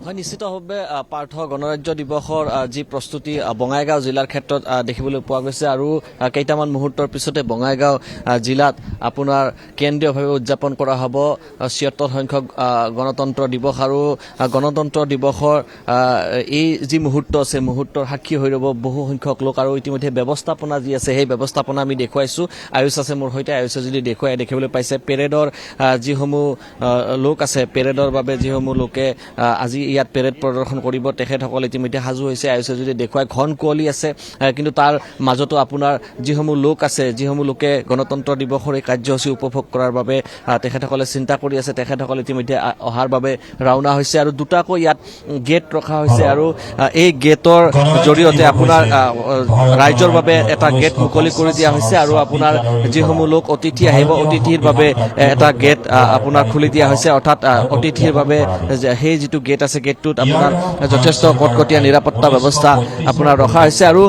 হয় নিশ্চিতভাৱে পাৰ্থ গণৰাজ্য দিৱসৰ যি প্ৰস্তুতি বঙাইগাঁও জিলাৰ ক্ষেত্ৰত দেখিবলৈ পোৱা গৈছে আৰু কেইটামান মুহূৰ্তৰ পিছতে বঙাইগাঁও জিলাত আপোনাৰ কেন্দ্ৰীয়ভাৱে উদযাপন কৰা হ'ব ৭৬ সংখ্যক গণতন্ত্ৰ দিৱস আৰু গণতন্ত্ৰ দিৱসৰ এই যি মুহূৰ্ত আছে মুহূৰ্তৰ সাক্ষী হৈ ৰ'ব বহু সংখ্যক লোক আৰু ইতিমধ্যে ব্যৱস্থাপনা যি আছে সেই ব্যৱস্থাপনা আমি দেখুৱাইছোঁ আয়ুষ আছে মোৰ সৈতে আয়ুষে যদি দেখুৱাই দেখিবলৈ পাইছে পেৰেডৰ যিসমূহ লোক আছে পেৰেডৰ বাবে যিসমূহ লোকে আজি ইয়াত পেৰেড প্ৰদৰ্শন কৰিব তেখেতসকল ইতিমধ্যে সাজু হৈছে আয়ুষে যদি দেখুৱাই ঘন কুঁৱলী আছে কিন্তু তাৰ মাজতো আপোনাৰ যিসমূহ লোক আছে যিসমূহ লোকে গণতন্ত্ৰ দিৱসৰ এই কাৰ্যসূচী উপভোগ কৰাৰ বাবে তেখেতসকলে চিন্তা কৰি আছে তেখেতসকল ইতিমধ্যে অহাৰ বাবে ৰাওনা হৈছে আৰু দুটাকৈ ইয়াত গেট ৰখা হৈছে আৰু এই গেটৰ জৰিয়তে আপোনাৰ ৰাইজৰ বাবে এটা গেট মুকলি কৰি দিয়া হৈছে আৰু আপোনাৰ যিসমূহ লোক অতিথি আহিব অতিথিৰ বাবে এটা গেট আপোনাৰ খুলি দিয়া হৈছে অৰ্থাৎ অতিথিৰ বাবে সেই যিটো গেট আছে গেটটোত আপোনাৰ যথেষ্ট কটকটীয়া নিৰাপত্তা ব্যৱস্থা আপোনাৰ ৰখা হৈছে আৰু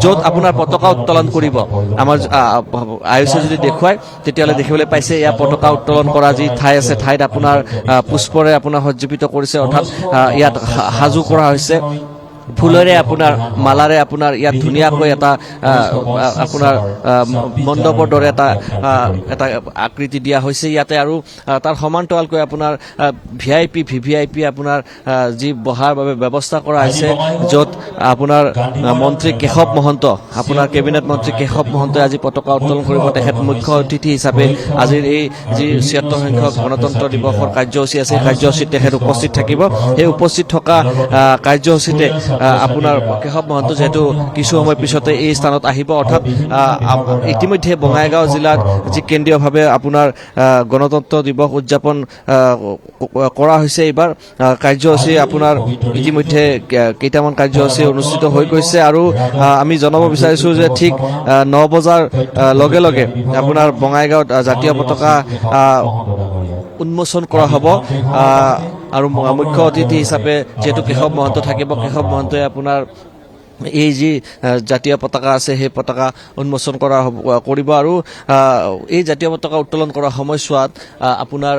য'ত আপোনাৰ পতাকা উত্তোলন কৰিব আমাৰ আয়ুষে যদি দেখুৱায় তেতিয়াহ'লে দেখিবলৈ পাইছে এয়া পতাকা উত্তোলন কৰা যি ঠাই আছে ঠাইত আপোনাৰ পুষ্পৰে আপোনাৰ সজ্জীৱিত কৰিছে অৰ্থাৎ ইয়াত সাজু কৰা হৈছে ফুলেৰে আপোনাৰ মালাৰে আপোনাৰ ইয়াত ধুনীয়াকৈ এটা আপোনাৰ মণ্ডপৰ দৰে এটা আকৃতি দিয়া হৈছে ইয়াতে আৰু তাৰ সমান্তৰালকৈ আপোনাৰ ভিভিআইপি আপোনাৰ যি বহাৰ বাবে ব্যৱস্থা কৰা হৈছে য'ত আপোনাৰ মন্ত্ৰী কেশৱ মহন্ত আপোনাৰ কেবিনেট মন্ত্ৰী কেশৱ মহন্তই আজি পতাকা উত্তোলন কৰিব তেখেত মুখ্য অতিথি হিচাপে আজিৰ এই যি ৭৬ সংখ্যক গণতন্ত্ৰ দিৱসৰ কাৰ্যসূচী আছে কাৰ্যসূচীত তেখেত উপস্থিত থাকিব সেই উপস্থিত থকা কাৰ্যসূচীতে আপোনাৰ কেশৱ মহন্ত যেহেতু কিছু সময় পিছতে এই স্থানত আহিব অৰ্থাৎ ইতিমধ্যে বঙাইগাঁও জিলাত যি কেন্দ্ৰীয়ভাৱে আপোনাৰ গণতন্ত্ৰ দিৱস উদযাপন কৰা হৈছে এইবাৰ কাৰ্যসূচী আপোনাৰ ইতিমধ্যে কেইটামান কাৰ্যসূচী অনুষ্ঠিত হৈ গৈছে আৰু আমি জনাব বিচাৰিছোঁ যে ঠিক ৯ বজাৰ লগে লগে আপোনাৰ বঙাইগাঁৱত জাতীয় পতাকা উন্মোচন কৰা হ'ব আৰু মুখ্য অতিথি হিচাপে যিহেতু কেশৱ মহন্ত থাকিব কেশৱ মহন্তই আপোনাৰ এই যি জাতীয় পতাকা আছে সেই পতাকা উন্মোচন কৰিব আৰু এই জাতীয় পতাকা উত্তোলন কৰাৰ সময়ছোৱাত আপোনাৰ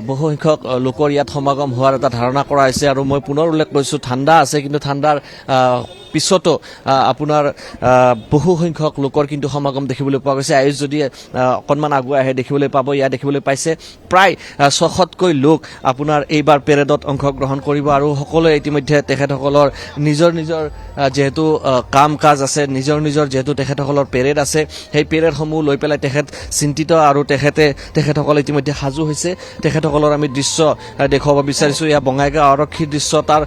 বহুসংখ্যক লোকৰ ইয়াত সমাগম হোৱাৰ এটা ধাৰণা কৰা হৈছে আৰু মই পুনৰ উল্লেখ কৰিছোঁ ঠাণ্ডা আছে কিন্তু ঠাণ্ডাৰ পিছতো আপোনাৰ বহু সংখ্যক লোকৰ কিন্তু সমাগম দেখিবলৈ পোৱা গৈছে আয়ুষ যদি অকণমান আগুৱাই আহে দেখিবলৈ পাব ইয়াত দেখিবলৈ পাইছে প্ৰায় ৬০০তকৈ লোক আপোনাৰ এইবাৰ পেৰেডত অংশগ্ৰহণ কৰিব আৰু সকলোৱে ইতিমধ্যে তেখেতসকলৰ নিজৰ যিহেতু কাম কাজ আছে নিজৰ যিহেতু তেখেতসকলৰ পেৰেড আছে সেই পেৰেডসমূহ লৈ পেলাই তেখেত চিন্তিত আৰু তেখেতসকল ইতিমধ্যে সাজু হৈছে তেখেতসকলৰ আমি দৃশ্য দেখুৱাব বিচাৰিছোঁ এয়া বঙাইগাঁও আৰক্ষীৰ দৃশ্য তাৰ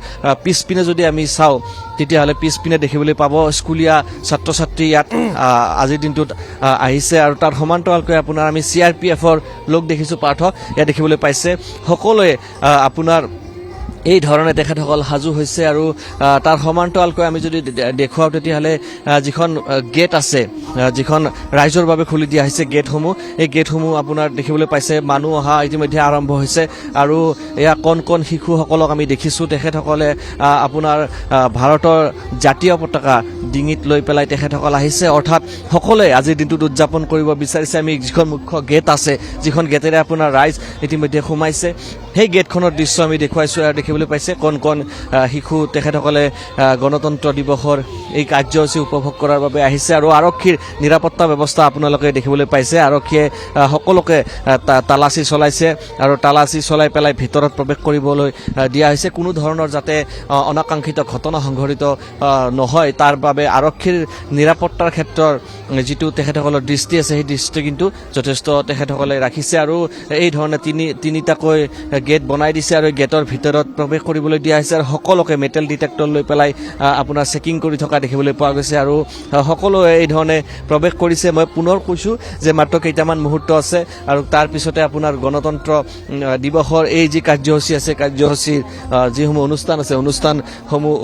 পিছপিনে যদি আমি চাওঁ তেতিয়াহ'লে পিছপিনে দেখিবলৈ পাব স্কুলীয়া ছাত্ৰ ছাত্ৰী ইয়াত আজিৰ দিনটোত আহিছে আৰু তাৰ সমান্তৰালকৈ আপোনাৰ আমি CRPFৰ লোক দেখিছোঁ পাৰ্থ ইয়াত দেখিবলৈ পাইছে সকলোৱে আপোনাৰ এই ধৰণে তেখেতসকল সাজু হৈছে আৰু তাৰ সমান্তৰালকৈ আমি যদি দেখুৱাওঁ তেতিয়াহ'লে যিখন গেট আছে যিখন ৰাইজৰ বাবে খুলি দিয়া হৈছে গেটসমূহ এই গেটসমূহ আপোনাৰ দেখিবলৈ পাইছে মানুহ অহা ইতিমধ্যে আৰম্ভ হৈছে আৰু এয়া কণ শিশুসকলক আমি দেখিছোঁ তেখেতসকলে আপোনাৰ ভাৰতৰ জাতীয় পতাকা ডিঙিত লৈ পেলাই তেখেতসকল আহিছে অৰ্থাৎ সকলোৱে আজিৰ দিনটোত উদযাপন কৰিব বিচাৰিছে আমি যিখন মুখ্য গেট আছে যিখন গেটেৰে আপোনাৰ ৰাইজ ইতিমধ্যে সোমাইছে সেই গেটখনৰ দৃশ্য আমি দেখুৱাইছোঁ আৰু দেখিবলৈ পাইছে কণ শিশু তেখেতসকলে গণতন্ত্ৰ দিৱসৰ এই কাৰ্যসূচী উপভোগ কৰাৰ বাবে আহিছে আৰু আৰক্ষীৰ নিৰাপত্তা ব্যৱস্থা আপোনালোকে দেখিবলৈ পাইছে আৰক্ষীয়ে সকলোকে তালাচী চলাইছে আৰু তালাচী চলাই পেলাই ভিতৰত প্ৰৱেশ কৰিবলৈ দিয়া হৈছে কোনো ধৰণৰ যাতে অনাকাংক্ষিত ঘটনা সংঘটিত নহয় তাৰ বাবে আৰক্ষীৰ নিৰাপত্তাৰ ক্ষেত্ৰৰ যিটো তেখেতসকলৰ দৃষ্টি আছে সেই দৃষ্টি কিন্তু যথেষ্ট তেখেতসকলে ৰাখিছে আৰু এই ধৰণে তিনিটাকৈ গেট বনাই দিছে আৰু গেটৰ ভিতৰত প্ৰৱেশ কৰিবলৈ দিয়া হৈছে আৰু সকলোকে মেটেল ডিটেক্টৰ লৈ পেলাই আপোনাৰ চেকিং কৰি থকা দেখিবলৈ পোৱা গৈছে আৰু সকলোৱে এই ধৰণে প্ৰৱেশ কৰিছে মই পুনৰ কৈছোঁ যে মাত্ৰ কেইটামান মুহূৰ্ত আছে আৰু তাৰ পিছতে আপোনাৰ গণতন্ত্ৰ দিৱসৰ এই যি কাৰ্যসূচী আছে কাৰ্যসূচীৰ যিসমূহ অনুষ্ঠান আছে অনুষ্ঠানসমূহ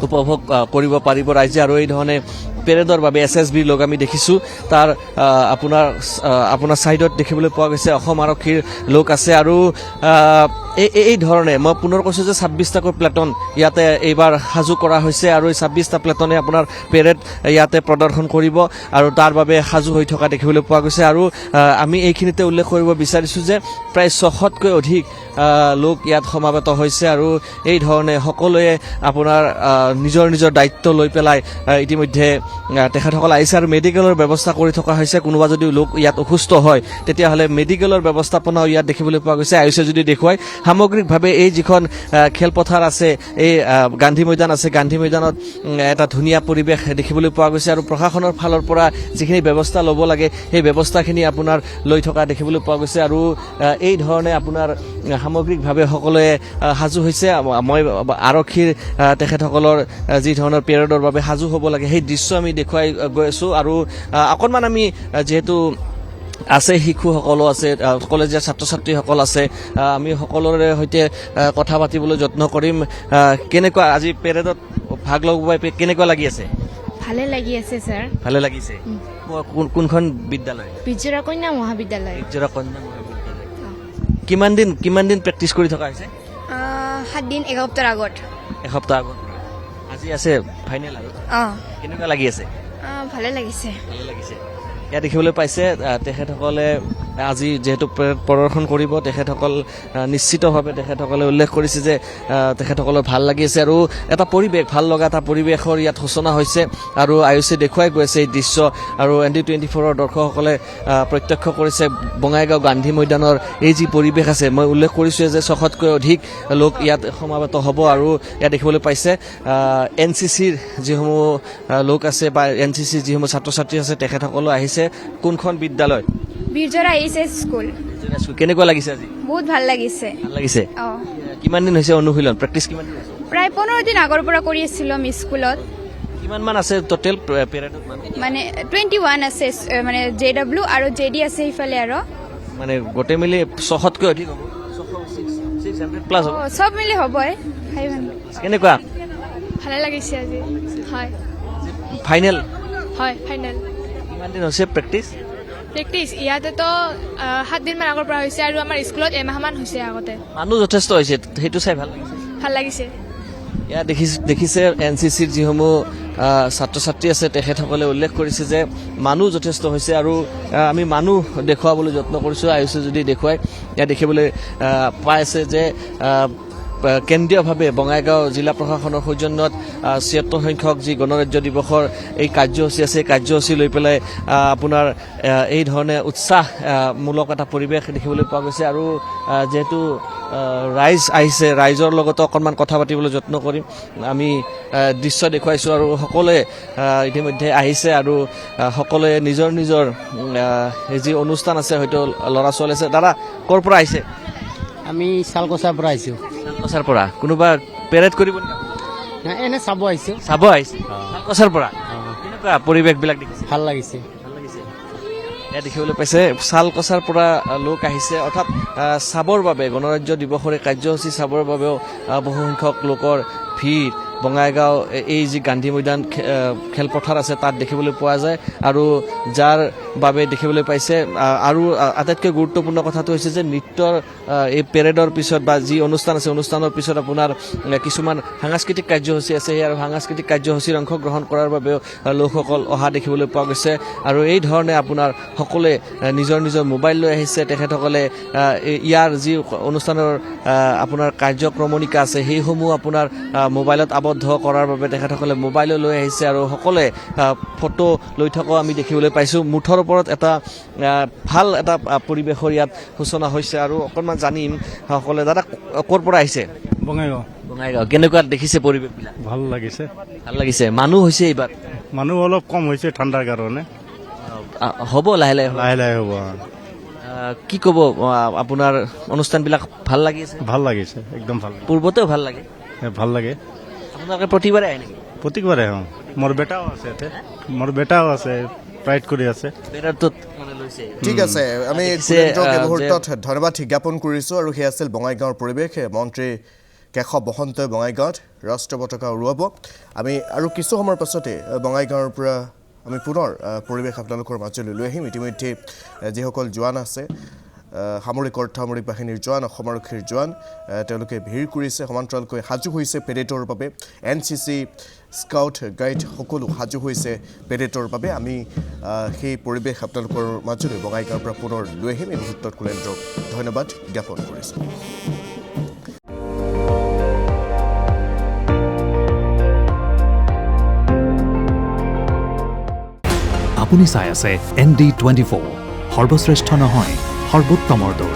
উপভোগ কৰিব পাৰিব ৰাইজে আৰু এই ধৰণে পেৰেডৰ বাবে SSBৰ লোক আমি দেখিছোঁ তাৰ আপোনাৰ ছাইডত দেখিবলৈ পোৱা গৈছে অসম আৰক্ষীৰ লোক আছে আৰু এই ধৰণে মই পুনৰ কৈছোঁ যে 26টাকৈ প্লেটন ইয়াতে এইবাৰ সাজু কৰা হৈছে আৰু এই 26টা প্লেটনে আপোনাৰ পেৰেড ইয়াতে প্ৰদৰ্শন কৰিব আৰু তাৰ বাবে সাজু হৈ থকা দেখিবলৈ পোৱা গৈছে আৰু আমি এইখিনিতে উল্লেখ কৰিব বিচাৰিছোঁ যে প্ৰায় 600তকৈ অধিক লোক ইয়াত সমাবেত হৈছে আৰু এই ধৰণে সকলোৱে আপোনাৰ নিজৰ নিজৰ দায়িত্ব লৈ পেলাই ইতিমধ্যে তেখেতসকল আহিছে আৰু মেডিকেলৰ ব্যৱস্থা কৰি থকা হৈছে কোনোবা যদি লোক ইয়াত অসুস্থ হয় তেতিয়াহ'লে মেডিকেলৰ ব্যৱস্থাপনাও ইয়াত দেখিবলৈ পোৱা গৈছে আয়ুষে যদি দেখুৱাই সামগ্ৰিকভাৱে এই যিখন খেলপথাৰ আছে এই গান্ধী মৈদান আছে গান্ধী মৈদানত এটা ধুনীয়া পৰিৱেশ দেখিবলৈ পোৱা গৈছে আৰু প্ৰশাসনৰ ফালৰ পৰা যিখিনি ব্যৱস্থা ল'ব লাগে সেই ব্যৱস্থাখিনি আপোনাৰ লৈ থকা দেখিবলৈ পোৱা গৈছে আৰু এই ধৰণে আপোনাৰ সামগ্ৰিকভাৱে সকলোৱে সাজু হৈছে মই আৰক্ষীৰ তেখেতসকলৰ যি ধৰণৰ পেৰেডৰ বাবে সাজু হ'ব লাগে সেই দৃশ্য আমি দেখুৱাই গৈ আছোঁ আৰু অকণমান আমি যিহেতু আছে শিশুসকলো আছে কলেজীয়া ছাত্ৰ ছাত্ৰীসকল আছে আমি সকলোৰে সৈতে কথা পাতিবলৈ যত্ন কৰিম কেনেকুৱা আজি পেৰেডত ভাগ ল'ব কেনেকুৱা লাগি আছে ভালে লাগি আছে স্যার ভালে লাগিছে কোনখন বিদ্যালয় বিজোড়া কন্যা মহাবিদ্যালয় বিজোড়া কন্যা মহাবিদ্যালয় কিমান দিন প্ৰেক্টিছ কৰি থকা হৈছে 7 দিন এসপ্তাহৰ আগত এসপ্তাহ আগত আজি আছে ফাইনেল আৰু কেনেকুৱা লাগি আছে ভালে লাগিছে ভালে লাগিছে ইয়াত দেখিবলৈ পাইছে তেখেতসকলে আজি যেহেতু প্ৰদৰ্শন কৰিব তেখেতসকল নিশ্চিতভাৱে তেখেতসকলে উল্লেখ কৰিছে যে তেখেতসকলৰ ভাল লাগি আছে আৰু এটা পৰিৱেশ ভাল লগা এটা পৰিৱেশৰ ইয়াত সূচনা হৈছে আৰু আয়ুষে দেখুৱাই গৈছে এই দৃশ্য আৰু ND24ৰ দৰ্শকসকলে প্ৰত্যক্ষ কৰিছে বঙাইগাঁও গান্ধী মৈদানৰ এই যি পৰিৱেশ আছে মই উল্লেখ কৰিছোঁ যে 600তকৈ অধিক লোক ইয়াত সমাবেত হ'ব আৰু ইয়াত দেখিবলৈ পাইছে NCCৰ যিসমূহ লোক আছে বা NCCৰ যিসমূহ ছাত্ৰ ছাত্ৰী আছে তেখেতসকলো আহিছে কোনখন বিদ্যালয় বিজোড়া এইচএস স্কুল কেনেকুৱা লাগিছে আজি বহুত ভাল লাগিছে ভাল লাগিছে কিমান দিন হৈছে অনুশীলন প্ৰেক্টিছ কিমান দিন হৈছে প্ৰায় 15 দিন আগৰ পৰা কৰি আছিলোঁ আমি স্কুলত কিমান মান আছে টোটেল পেৰেডত মানে 21 আছে মানে JW আৰু JD আছে ইফালে আৰু মানে গোটে মিলি 600তকৈ অধিক হ'ব 600 প্লাস হ'ব সব মিলি হ'ব কেনেকুৱা ভালে লাগিছে আজি হয় ফাইনেল হয় ফাইনেল কিমান দিন হৈছে প্ৰেক্টিছ প্ৰেক্টিছ ইয়াতেতো 7 দিনমান আগৰ পৰা হৈছে আৰু আমাৰ স্কুলত এমাহমান হৈছে আগতে মানুহ যথেষ্ট হৈছে সেইটো চাই ভাল লাগিছে ভাল লাগিছে ইয়াত দেখিছে NCCৰ যিসমূহ ছাত্ৰ ছাত্ৰী আছে তেখেতসকলে উল্লেখ কৰিছে যে মানুহ যথেষ্ট হৈছে আৰু আমি মানুহ দেখুৱাবলৈ যত্ন কৰিছোঁ আয়ুষে যদি দেখুৱাই ইয়াত দেখিবলৈ পাই আছে যে কেন্দ্ৰীয়ভাৱে বঙাইগাঁও জিলা প্ৰশাসনৰ সৌজন্যত ৭৬ সংখ্যক যি গণৰাজ্য দিৱসৰ এই কাৰ্যসূচী আছে এই কাৰ্যসূচী লৈ পেলাই আপোনাৰ এই ধৰণে উৎসাহমূলক এটা পৰিৱেশ দেখিবলৈ পোৱা গৈছে আৰু যেহেতু ৰাইজ আহিছে ৰাইজৰ লগতো অকণমান কথা পাতিবলৈ যত্ন কৰিম আমি দৃশ্য দেখুৱাইছোঁ আৰু সকলোৱে ইতিমধ্যে আহিছে আৰু সকলোৱে নিজৰ নিজৰ যি অনুষ্ঠান আছে হয়তো ল'ৰা ছোৱালী আছে দাদা ক'ৰ পৰা আহিছে আমি শালকচাৰ পৰা আহিছোঁ শালকচাৰ পৰা কোনোবা পেৰেড কৰিব নাই এনে চাব আহিছোঁ চাব আহিছে শালকচাৰ পৰা কেনেকুৱা পৰিৱেশবিলাক দেখিছে ভাল লাগিছে ইয়াত দেখিবলৈ পাইছে শালকচাৰ পৰা লোক আহিছে অৰ্থাৎ চাবৰ বাবে গণৰাজ্য দিৱসৰ কাৰ্যসূচী চাবৰ বাবেও বহুসংখ্যক লোকৰ ভিৰ বঙাইগাঁও এই যি গান্ধী মৈদান খেলপথাৰ আছে তাত দেখিবলৈ পোৱা যায় আৰু যাৰ বাবে দেখিবলৈ পাইছে আৰু আটাইতকৈ গুৰুত্বপূৰ্ণ কথাটো হৈছে যে নৃত্যৰ এই পেৰেডৰ পিছত বা যি অনুষ্ঠান আছে অনুষ্ঠানৰ পিছত আপোনাৰ কিছুমান সাংস্কৃতিক কাৰ্যসূচী আছে আৰু সাংস্কৃতিক কাৰ্যসূচীৰ অংশগ্ৰহণ কৰাৰ বাবেও লোকসকল অহা দেখিবলৈ পোৱা গৈছে আৰু এই ধৰণে আপোনাৰ সকলোৱে নিজৰ নিজৰ মোবাইল লৈ আহিছে তেখেতসকলে ইয়াৰ যি অনুষ্ঠানৰ আপোনাৰ কাৰ্যক্ৰমণিকা আছে সেইসমূহ আপোনাৰ মোবাইলত আবদ্ধ কৰাৰ বাবে তেখেতসকলে মোবাইলো লৈ আহিছে আৰু সকলোৱে ফটো লৈ থকাও আমি দেখিবলৈ পাইছোঁ মুঠৰ ওপৰত এটা ভাল এটা পৰিৱেশৰ ইয়াত সূচনা হৈছে আৰু অকণমান জানিম সকলোৱে দাদা ক'ৰ পৰা আহিছে বঙাইগাঁও কেনেকুৱা দেখিছে পৰিৱেশবিলাক ভাল লাগিছে মানুহ হৈছে এইবাৰ মানুহ অলপ কম হৈছে ঠাণ্ডাৰ কাৰণে হ'ব লাহে লাহে লাহে হ'ব কি ক'ব আপোনাৰ অনুষ্ঠানবিলাক ভাল লাগিছে একদম ভাল পূৰ্বতেও ভাল লাগে আপোনালোকে প্ৰতিবাৰে আহে নেকি প্ৰত্যেকবাৰে মোৰ বেটাও আছে প্ৰাইড কৰি আছে ঠিক আছে আমি মুহূৰ্তত ধন্যবাদ জ্ঞাপন কৰিছোঁ আৰু সেয়া আছিল বঙাইগাঁৱৰ পৰিৱেশ মন্ত্ৰী কেশৱ বসন্তই বঙাইগাঁৱত ৰাষ্ট্ৰীয় পতাকা উৰুৱাব আমি আৰু কিছু সময়ৰ পাছতে বঙাইগাঁৱৰ পৰা আমি পুনৰ পৰিৱেশ আপোনালোকৰ মাজলৈ লৈ আহিম ইতিমধ্যে যিসকল জোৱান আছে সামৰিক অৰ্ধসামৰিক বাহিনীৰ জোৱান অসম আৰক্ষীৰ জোৱান তেওঁলোকে ভিৰ কৰিছে সমান্তৰালকৈ সাজু হৈছে পেৰেডৰ বাবে NCC স্কাউট গাইড সকলো সাজু হৈছে পেৰেডৰ বাবে আমি সেই পৰিৱেশ আপোনালোকৰ মাজলৈ বঙাইগাঁৱৰ পৰা পুনৰ লৈ আহিম এই মুহূৰ্তত কুলেন্দ্ৰক ধন্যবাদ জ্ঞাপন কৰিছোঁ আপুনি চাই আছে ND24 সৰ্বশ্ৰেষ্ঠ নহয় সৰ্বোত্তমৰ দৌৰ